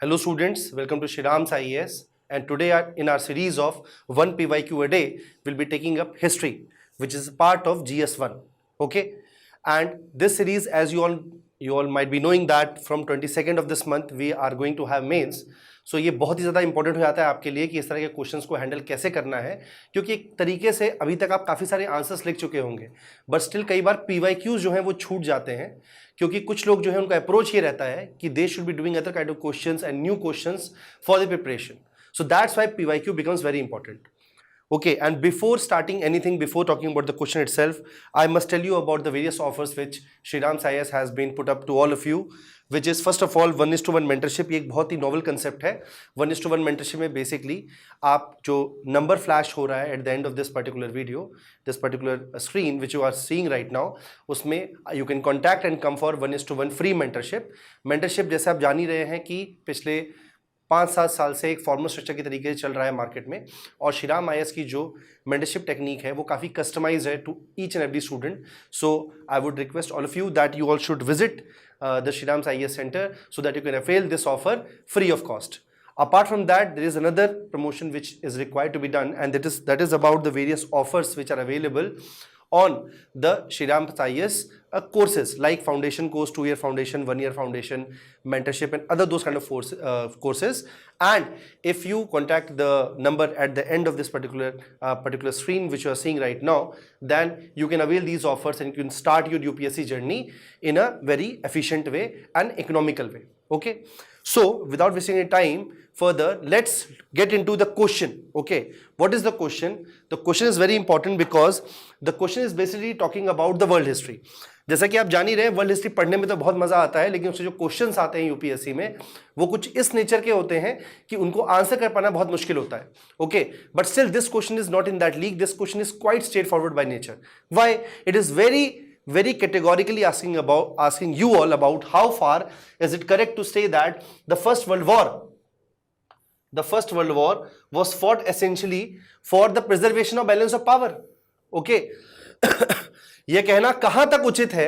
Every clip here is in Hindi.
Hello students, welcome to Shriram's IAS, and today in our series of 1 PYQ a day, we'll be taking up history, which is part of GS1. Okay, and this series, as you all might be knowing that from 22nd of this month we are going to have mains. सो ये बहुत ही ज़्यादा इंपॉर्टेंट हो जाता है आपके लिए कि इस तरह के क्वेश्चंस को हैंडल कैसे करना है, क्योंकि एक तरीके से अभी तक आप काफ़ी सारे आंसर्स लिख चुके होंगे, बट स्टिल कई बार PYQs जो हैं वो छूट जाते हैं, क्योंकि कुछ लोग जो है उनका अप्रोच ये रहता है कि they should be doing other kind of questions and new questions for the preparation. So that's why PYQ becomes very important. Okay, and before starting anything, before talking about the question itself, I must tell you about the various offers which Shriram's IAS has been put up to all of you, which is first of all 1:1 mentorship. ये एक बहुत ही नॉवल कंसेप्ट है. 1:1 mentorship में बेसिकली आप जो नंबर फ्लैश हो रहा है at the end of this particular video, this particular screen which you are seeing right now, उसमें you can contact and come for 1:1 free mentorship. Mentorship जैसे आप जान ही रहे हैं कि पिछले 5-7 साल से एक फॉर्मल स्ट्रक्चर के तरीके से चल रहा है मार्केट में, और श्रीराम IAS की जो मेंटरशिप टेक्निक है वो काफ़ी कस्टमाइज है to each and every student. So I would request all of you that you all should visit the Shriram's IAS center so that you can avail this offer free of cost. Apart from that, there is another promotion which is required to be done, and that is about the various offers which are available on the Shriram's IAS courses like foundation course, 2-year foundation, 1-year foundation, mentorship and other those kind of courses. And if you contact the number at the end of this particular screen which you are seeing right now, then you can avail these offers and you can start your UPSC journey in a very efficient way and economical way. Okay, so without wasting any time further, let's get into the question. Okay, what is the question? The question is very important because the question is basically talking about the world history. जैसा कि आप जान ही रहे हैं, वर्ल्ड हिस्ट्री पढ़ने में तो बहुत मजा आता है, लेकिन उससे जो क्वेश्चंस आते हैं यूपीएससी में वो कुछ इस नेचर के होते हैं कि उनको आंसर कर पाना बहुत मुश्किल होता है. Okay, but still this question is not in that league. This question is quite straight forward by nature. Why? It is very categorically asking you all about how far is it correct to say that the First World War was fought essentially for the preservation of balance of power. Okay. यह कहना कहां तक उचित है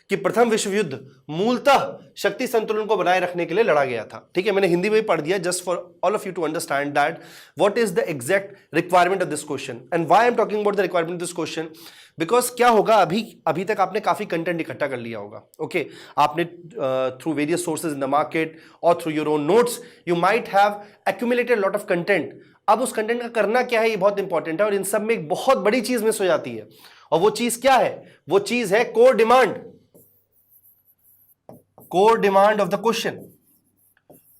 कि प्रथम विश्व युद्ध मूलतः शक्ति संतुलन को बनाए रखने के लिए लड़ा गया था. ठीक है, मैंने हिंदी में भी पढ़ दिया just for all of you to understand that what is the exact requirement of this question and why I am talking about the requirement of this question. Because क्या होगा, अभी तक आपने काफी कंटेंट इकट्ठा कर लिया होगा. ओके, आपने through various sources in the market और through your own notes you might have accumulated lot of content. अब उस कंटेंट का करना क्या है, ये बहुत इंपॉर्टेंट है, और इन सब में एक बहुत बड़ी चीज मिस हो जाती है, और वो चीज क्या है? वो चीज है core demand of the question.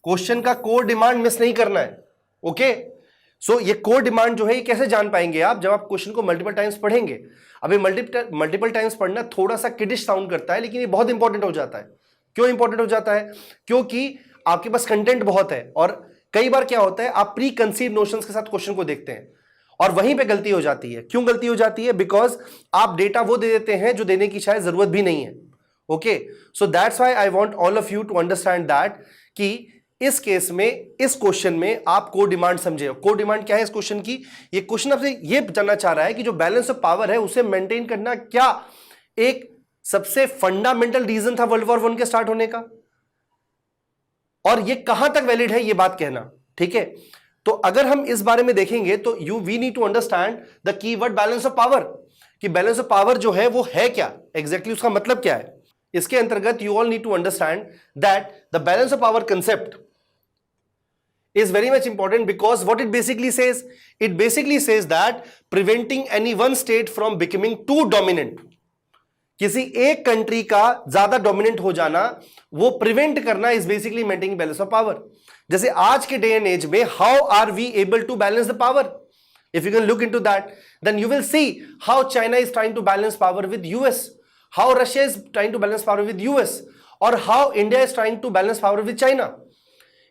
Question का कोर डिमांड मिस नहीं करना है. ओके, सो ये कोर डिमांड जो है ये कैसे जान पाएंगे आप? जब आप क्वेश्चन को मल्टीपल टाइम्स पढ़ेंगे. अभी मल्टीपल टाइम्स पढ़ना थोड़ा सा किडिश साउंड करता है, लेकिन ये बहुत इंपॉर्टेंट हो जाता है. क्यों इंपॉर्टेंट हो जाता है? क्योंकि आपके पास कंटेंट बहुत है, और कई बार क्या होता है, आप प्री कंसीव नोशंस के साथ क्वेश्चन को देखते हैं और वहीं पे गलती हो जाती है. क्यों गलती हो जाती है? बिकॉज आप डेटा वो दे देते हैं जो देने की शायद जरूरत भी नहीं है. Okay, so that's why I want all of you to understand that कि इस केस में, इस क्वेश्चन में आप कोर डिमांड समझे. कोर डिमांड क्या है इस क्वेश्चन की? ये क्वेश्चन आपसे ये जानना चाह रहा है कि जो बैलेंस ऑफ पावर है उसे मेंटेन करना क्या एक सबसे फंडामेंटल रीजन था वर्ल्ड वॉर 1 के स्टार्ट होने का, और ये कहां तक वैलिड है ये बात कहना. ठीक है, तो अगर हम इस बारे में देखेंगे तो we need to understand the keyword balance of power, कि बैलेंस ऑफ पावर जो है वो है क्या एग्जैक्टली, उसका मतलब क्या है. इसके अंतर्गत you all need to understand that the balance of power concept is very much important, because what it basically says that preventing any one state from becoming too dominant. किसी एक कंट्री का ज्यादा डोमिनेंट हो जाना, वो प्रिवेंट करना is basically maintaining balance of power. जैसे आज के डे एंड एज में how are we able to balance the power? If you can look into that, then you will see how China is trying to balance power with US, how Russia is trying to balance power with US, और how India is trying to balance power with China.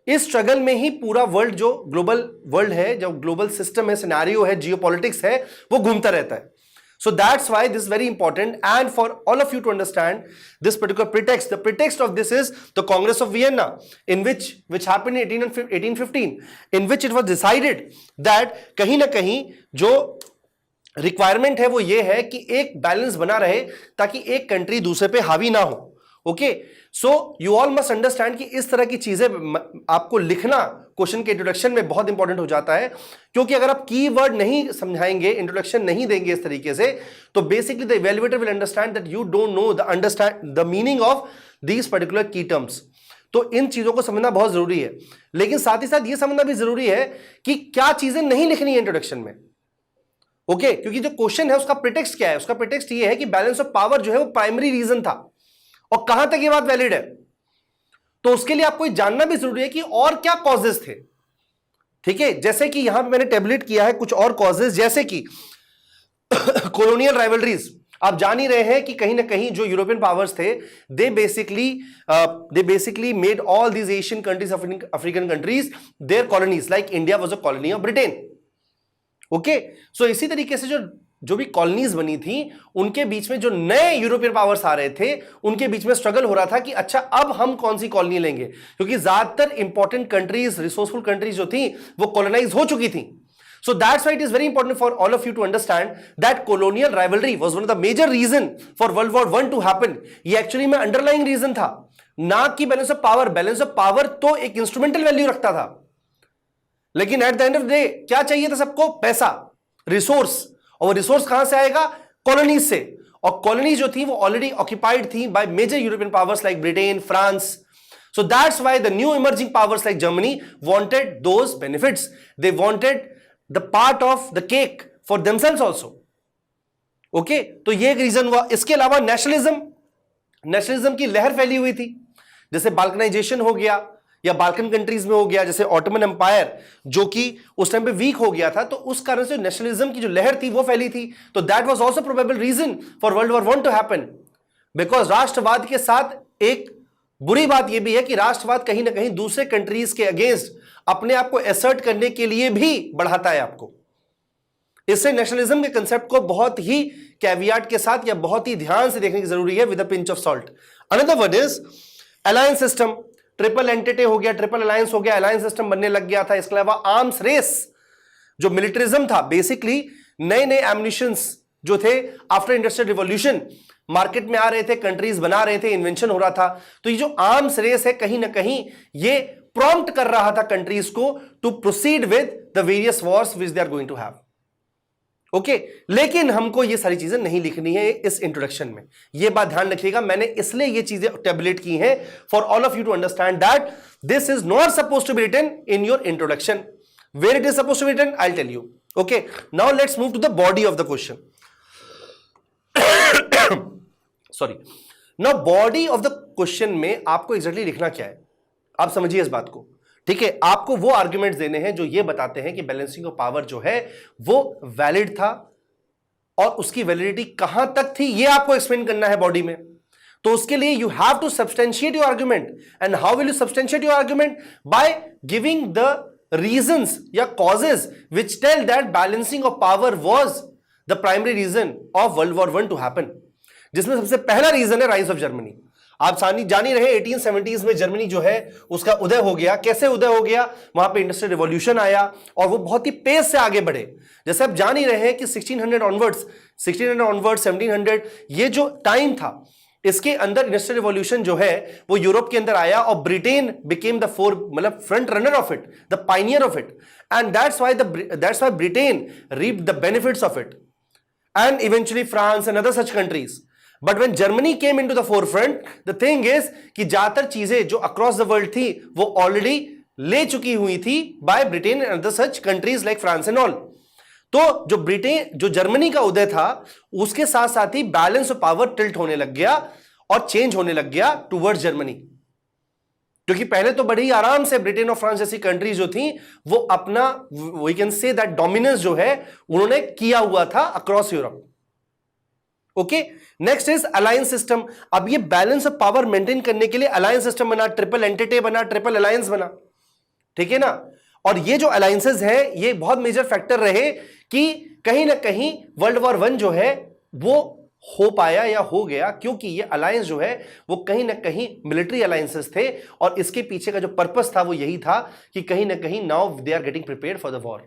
इस स्ट्रगल में ही पूरा वर्ल्ड, जो ग्लोबल वर्ल्ड है, जो ग्लोबल सिस्टम है, सिनेरियो है, जियोपॉलिटिक्स है, वो घूमता रहता है. So that's why this is very important, and for all of you to understand this particular pretext. The pretext of this is the Congress of Vienna, in which happened in 1815, in which it was decided that कहीं ना कहीं जो रिक्वायरमेंट है वो ये है कि एक बैलेंस बना रहे ताकि एक कंट्री दूसरे पे हावी ना हो. Okay, so you all must understand कि इस तरह की चीजें आपको लिखना क्वेश्चन के इंट्रोडक्शन में बहुत इंपॉर्टेंट हो जाता है, क्योंकि अगर आप कीवर्ड नहीं समझाएंगे, इंट्रोडक्शन नहीं देंगे इस तरीके से, तो basically the evaluator will understand that you don't know the meaning of these particular key terms. तो इन चीजों को समझना बहुत जरूरी है, लेकिन साथ ही साथ यह समझना भी जरूरी है कि क्या चीजें नहीं लिखनी है इंट्रोडक्शन में। ओके, क्योंकि जो क्वेश्चन है उसका प्रिटेक्स्ट क्या है? उसका प्रिटेक्स्ट ये है कि बैलेंस ऑफ पावर जो है वो प्राइमरी रीजन था, और कहां तक ये बात वैलिड है, तो उसके लिए आपको जानना भी जरूरी है कि और क्या कॉजेज थे। ठीक है, जैसे कि यहां पे मैंने टेबलेट किया है कुछ और कॉजेज, जैसे कि कॉलोनियल राइवलरीज। आप जान ही रहे हैं कि कहीं ना कहीं जो यूरोपियन पावर्स थे, they basically made all these Asian countries, African countries their colonies, like India was a colony of Britain. Okay, so इसी तरीके से जो भी कॉलोनीज बनी थी, उनके बीच में जो नए यूरोपियन पावर्स आ रहे थे, उनके बीच में स्ट्रगल हो रहा था कि अच्छा अब हम कौन सी कॉलोनी लेंगे, क्योंकि ज्यादातर इंपॉर्टेंट कंट्रीज, रिसोर्सफुल कंट्रीज जो थी वो कॉलोनाइज हो चुकी थी। So that's why it is very important for all of you to understand that colonial rivalry was one of the major reason for World War I to happen. ये एक्चुअली में अंडरलाइंग रीजन था, ना कि balance of power. Balance of power तो एक इंस्ट्रूमेंटल वैल्यू रखता था, लेकिन eight the end of the day क्या चाहिए था सबको? पैसा, रिसोर्स। और वो रिसोर्स कहां से आएगा? कॉलोनीज से। और कॉलोनीज जो थी वो ऑलरेडी ऑक्यूपाइड थी by major European powers like Britain, France. So that's why the new emerging powers like Germany wanted those benefits. They wanted the part of the cake for themselves also. Okay, तो ये एक रीजन हुआ। इसके अलावा नेशनलिज्म की लहर फैली हुई थी, जैसे बाल्कनाइजेशन हो गया या बाल्कन कंट्रीज में हो गया, जैसे ऑटोमन एम्पायर जो कि उस टाइम पे वीक हो गया था, तो उस कारण से नेशनलिज्म की जो लहर थी वो फैली थी। तो that was also probable reason for world war one to happen, because राष्ट्रवाद के साथ एक बुरी बात यह भी है कि राष्ट्रवाद कहीं ना कहीं दूसरे कंट्रीज के अगेंस्ट अपने आप को एसर्ट करने के लिए भी बढ़ाता है आपको। इससे नेशनलिज्म के कंसेप्ट को बहुत ही कैवियाट के साथ या बहुत ही ध्यान से देखने की जरूरी है, with a pinch of salt. Another one is alliance system. Triple entity हो गया, ट्रिपल अलायंस हो गया, अलायंस सिस्टम बनने लग गया था। इसके अलावा आर्म्स रेस, जो मिलिटरिज्म था, बेसिकली नए नए एम्युनिशंस जो थे आफ्टर इंडस्ट्रियल रिवॉल्यूशन मार्केट में आ रहे थे, कंट्रीज बना रहे थे, इन्वेंशन हो रहा था। तो ये जो आर्म्स रेस है कहीं ना कहीं ये प्रॉम्प्ट कर रहा था कंट्रीज को to proceed with the various wars which they are going to have. Okay, लेकिन हमको ये सारी चीजें नहीं लिखनी है इस इंट्रोडक्शन में, ये बात ध्यान रखिएगा। मैंने इसलिए ये चीजें टैबलेट की हैं for all of you to understand that this is not suppose to be written in your introduction. Where it is suppose to be written I tell you. Okay, now let's move to the body of the question. Sorry, now body of the question में आपको एग्जैक्टली लिखना क्या है, आप समझिए इस बात को। ठीक है, आपको वो आर्ग्यूमेंट्स देने हैं जो ये बताते हैं कि बैलेंसिंग ऑफ पावर जो है वो वैलिड था, और उसकी वैलिडिटी कहां तक थी ये आपको एक्सप्लेन करना है बॉडी में। तो उसके लिए you have to substantiate your argument. And how will you substantiate your argument? By giving the reasons या causes which tell that balancing of power was the primary reason of world war one to happen, जिसमें सबसे पहला रीजन है राइज ऑफ जर्मनी। आप जान ही रहे 1870s में जर्मनी जो है उसका उदय हो गया। कैसे उदय हो गया? वहां पे इंडस्ट्रियल रिवॉल्यूशन आया और वो बहुत ही पेस से आगे बढ़े। जैसे आप जान ही रहे हैं कि 1600 ऑनवर्ड्स 1700 ये जो टाइम था, इसके अंदर इंडस्ट्रियल रिवॉल्यूशन जो है वो यूरोप के अंदर आया और Britain became the front runner of it, the pioneer of it, and that's why Britain reap the benefits of it, and eventually France and other such countries. But when Germany came into the forefront, the thing is कि ज्यादातर चीजें जो across the world थी वो already ले चुकी हुई थी by Britain and other such countries like France and all. तो जो जर्मनी का उदय था उसके साथ साथ ही बैलेंस ऑफ पावर टिल्ट होने लग गया और चेंज होने लग गया टुवर्ड्स जर्मनी, क्योंकि पहले तो बड़ी आराम से ब्रिटेन और फ्रांस जैसी कंट्रीज जो थी वो अपना we can say that dominance जो है उन्होंने किया हुआ था across Europe. Okay, next is alliance system. अब ये बैलेंस ऑफ पावर मेंटेन करने के लिए अलायंस सिस्टम बना, ट्रिपल एंटिटी बना, ट्रिपल अलायंस बना। ठीक है ना? और ये जो अलायंसेस हैं ये बहुत मेजर फैक्टर रहे कि कहीं ना कहीं वर्ल्ड वॉर वन जो है वो हो पाया या हो गया, क्योंकि ये अलायंस जो है वो कहीं ना कहीं मिलिट्री अलायंसेस थे, और इसके पीछे का जो पर्पस था वो यही था कि कहीं ना कहीं now they are getting prepared for the war.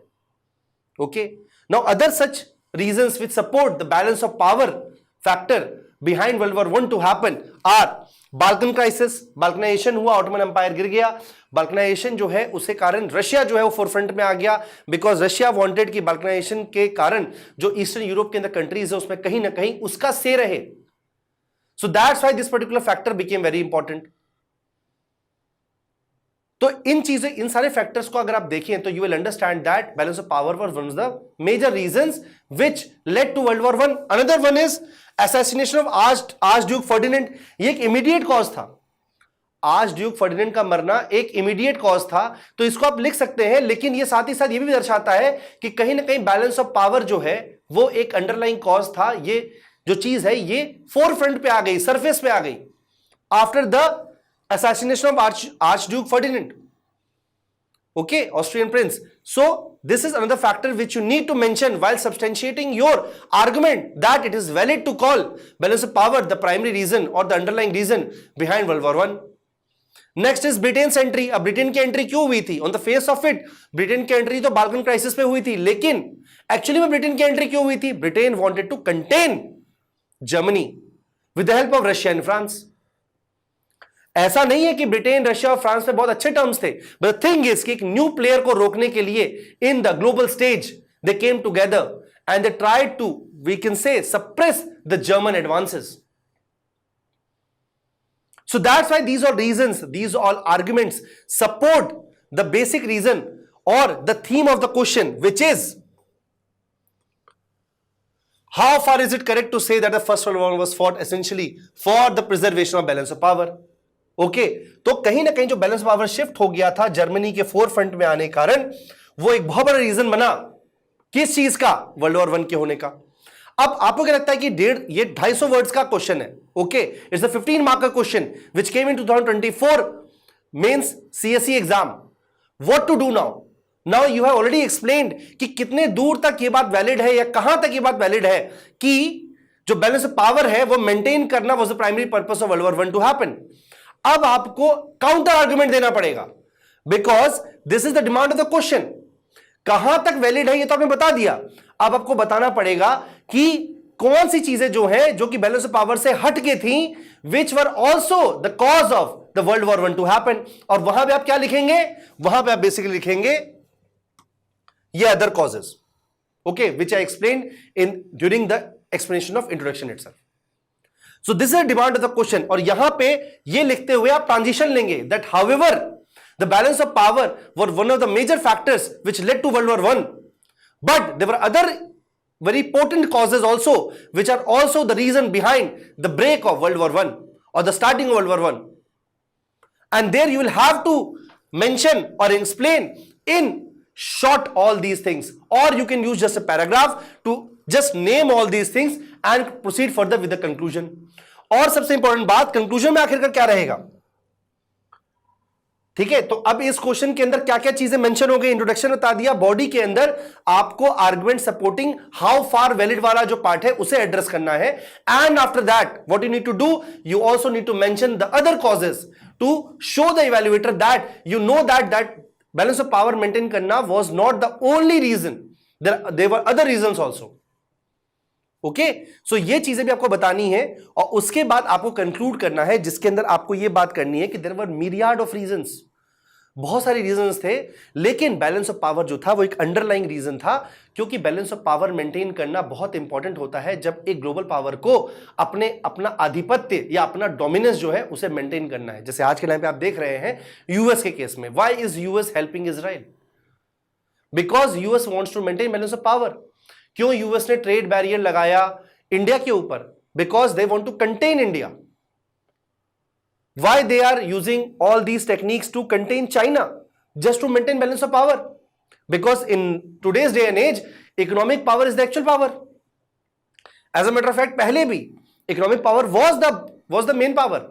Okay, now other such reasons which support the balance of power factor behind World War I to happen are Balkan crisis, balkanization हुआ, ऑटोमन एम्पायर गिर गया, बाल्कनाइजेशन जो है उसके कारण रशिया जो है वो फोरफ्रंट में आ गया, बिकॉज रशिया वांटेड कि बाल्कनाइजेशन के कारण जो ईस्टर्न यूरोप के अंदर कंट्रीज है उसमें कहीं ना कहीं उसका से रहे. So that's why this particular factor became very important. तो इन सारे फैक्टर्स को अगर आप देखें तो you will understand that balance of power was one of the major reasons which led to world war one. Another one is assassination of archduke Ferdinand. ये एक इमीडिएट कॉज था. आर्च ड्यूक फर्डिनेंड का मरना एक इमीडिएट कॉज था, तो इसको आप लिख सकते हैं, लेकिन ये साथ ही साथ ये भी दर्शाता है कि कहीं ना कहीं बैलेंस ऑफ पावर जो है वो एक अंडरलाइंग कॉज था. ये जो चीज है ये फोर फ्रंट पे आ गई, सरफेस पे आ गई after the assassination of Archduke Ferdinand, okay, Austrian prince. So this is another factor which you need to mention while substantiating your argument that it is valid to call balance of power the primary reason or the underlying reason behind World War I. Next is Britain's entry. अब ब्रिटेन की एंट्री क्यों हुई थी? On the face of it, Britain की एंट्री तो बाल्कन क्राइसिस पे हुई थी, लेकिन एक्चुअली में ब्रिटेन की एंट्री क्यों हुई थी? Britain wanted to contain Germany with the help of Russia and France. ऐसा नहीं है कि ब्रिटेन, रशिया और फ्रांस में बहुत अच्छे टर्म्स थे, बट द थिंग इज कि एक न्यू प्लेयर को रोकने के लिए in the global stage they came together and they tried to, we can say, suppress the German advances. So that's why these all reasons, these all arguments support the basic reason और the theme of the question, which is how far is it correct to say that the first world war was fought essentially for the preservation of balance of power. Okay, तो कहीं ना कहीं जो बैलेंस पावर शिफ्ट हो गया था जर्मनी के फोर फ्रंट में आने के कारण, वो एक बहुत बड़ा रीजन बना किस चीज का? वर्ल्ड वॉर वन के होने का. अब आपको क्या लगता है कि ये 250 वर्ड्स का क्वेश्चन है. Okay, it's a 15 marker question which came in 2024 mains CSE exam. What to do now? Now you have already explained कि कितने दूर तक ये बात वैलिड है या कहां तक ये बात वैलिड है कि जो बैलेंस ऑफ पावर है वो मेंटेन करना was the primary purpose of world war one to happen. अब आपको काउंटर आर्गुमेंट देना पड़ेगा, because this is the demand of the question. कहां तक वैलिड है ये तो आपने बता दिया, अब आपको बताना पड़ेगा कि कौन सी चीजें जो है जो कि बैलेंस ऑफ पावर से हट के थी, which were also the cause of the world war one to happen. और वहां पे आप क्या लिखेंगे? वहां पे आप बेसिकली लिखेंगे ये other causes, okay, which I explain in during the explanation of introduction itself. So this is a demand of the question. और यहां पे ये लिखते हुए आप ट्रांजिशन लेंगे that however the balance of power were one of the major factors which led to World War I, but there were other very potent causes also which are also the reason behind the break of World War I or the starting of World War I. And there you will have to mention or explain in short all these things, or you can use just a paragraph to just name all these things and proceed further with the conclusion. और सबसे इंपॉर्टेंट बात, कंक्लूजन में आखिरकार क्या रहेगा? ठीक है, तो अब इस क्वेश्चन के अंदर क्या क्या चीजें मेंशन हो गई? इंट्रोडक्शन बता दिया, बॉडी के अंदर आपको argument supporting how far valid वाला जो पार्ट है उसे एड्रेस करना है. And after that what you need to do, you also need to mention the other causes to show the evaluator that you know that balance of power maintain करना was not the only reason, there were other reasons also. Okay, so ये चीजें भी आपको बतानी है और उसके बाद आपको कंक्लूड करना है, जिसके अंदर आपको ये बात करनी है कि देयर वर मिरियाड ऑफ रीजंस. बहुत सारे रीजंस थे, लेकिन बैलेंस ऑफ पावर जो था वो एक अंडरलाइंग रीजन था, क्योंकि बैलेंस ऑफ पावर मेंटेन करना बहुत इंपॉर्टेंट होता है जब एक ग्लोबल पावर को अपना आधिपत्य या अपना डोमिनेंस जो है उसे मेंटेन करना है. जैसे आज के टाइम पे आप देख रहे हैं यूएस के केस में, why is US helping Israel? Because US wants to maintain balance of power. क्यों यूएस ने ट्रेड बैरियर लगाया इंडिया के ऊपर? Because they want to contain India. Why they are using all these techniques to contain China? Just to maintain balance of power. Because in today's day and age economic power is the actual power. As a matter of fact पहले भी economic power was the main power.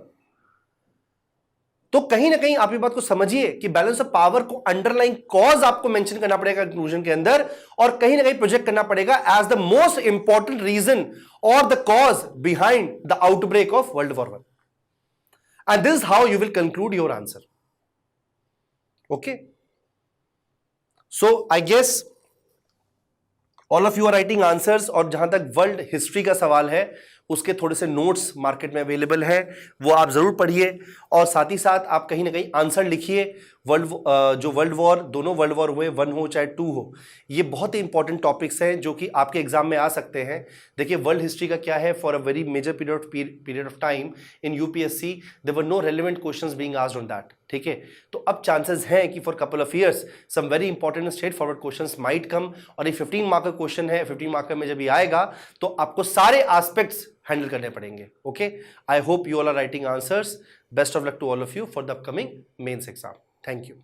तो कहीं ना कहीं आप ये बात को समझिए कि बैलेंस ऑफ पावर को अंडरलाइंग कॉज आपको मेंशन करना पड़ेगा कंक्लूजन के अंदर, और कहीं ना कहीं प्रोजेक्ट करना पड़ेगा as the most important reason और the cause behind the outbreak of world war one. And this is how you will conclude your answer. Okay, so I guess all of you are writing answers, और जहां तक वर्ल्ड हिस्ट्री का सवाल है उसके थोड़े से नोट्स मार्केट में अवेलेबल है, वो आप ज़रूर पढ़िए। और साथ ही साथ आप कहीं ना कहीं आंसर लिखिए। जो वर्ल्ड वॉर, दोनों वर्ल्ड वॉर हुए, 1 हो चाहे 2 हो, ये बहुत ही इंपॉर्टेंट टॉपिक्स हैं जो कि आपके एग्जाम में आ सकते हैं। देखिए वर्ल्ड हिस्ट्री का क्या है, for a very major period of time in UPSC there were no relevant questions being asked on that. ठीक है, तो अब चांसेस हैं कि for couple of years some very important straight forward questions might come. और ये 15 मार्क का क्वेश्चन है, 15 मार्क में जब ये आएगा तो आपको सारे एस्पेक्ट्स हैंडल करने पड़ेंगे। Okay, I hope you all are writing answers. Best of luck to all of you for the upcoming mains exam. Thank you.